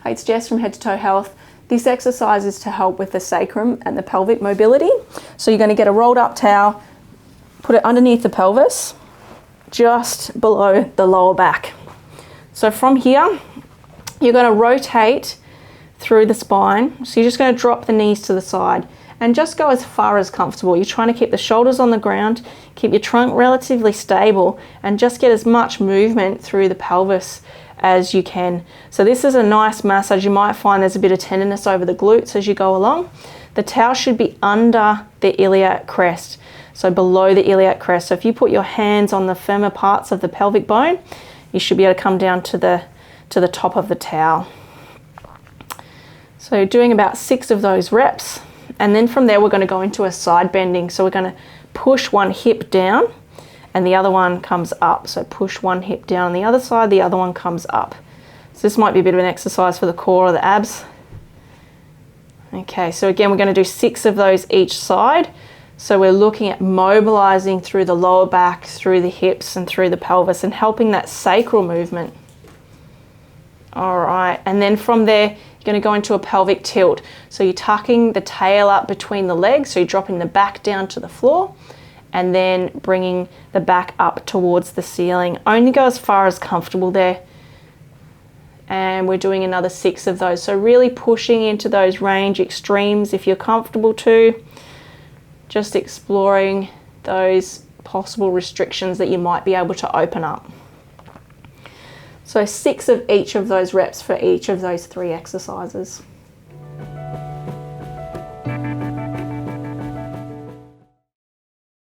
Hey, it's Jess from Head to Toe Health. This exercise is to help with the sacrum and the pelvic mobility. So you're going to get a rolled up towel, put it underneath the pelvis, just below the lower back. So from here, you're going to rotate through the spine. So you're just going to drop the knees to the side and just go as far as comfortable. You're trying to keep the shoulders on the ground, keep your trunk relatively stable, and just get as much movement through the pelvis as you can. So this is a nice massage. You might find there's a bit of tenderness over the glutes as you go along. The towel should be under the iliac crest, so below the iliac crest. So if you put your hands on the firmer parts of the pelvic bone, you should be able to come down to the top of the towel. So doing about 6 of those reps, and then from there we're going to go into a side bending. So we're going to push one hip down and the other one comes up. So push one hip down on the other side, the other one comes up. So this might be a bit of an exercise for the core or the abs. Okay, so again, we're going to do 6 of those each side. So we're looking at mobilizing through the lower back, through the hips and through the pelvis and helping that sacral movement. All right, and then from there, you're going to go into a pelvic tilt. So you're tucking the tail up between the legs, so you're dropping the back down to the floor and then bringing the back up towards the ceiling. Only go as far as comfortable there. And we're doing another 6 of those. So really pushing into those range extremes if you're comfortable to. Just exploring those possible restrictions that you might be able to open up. So 6 of each of those reps for each of those 3 exercises.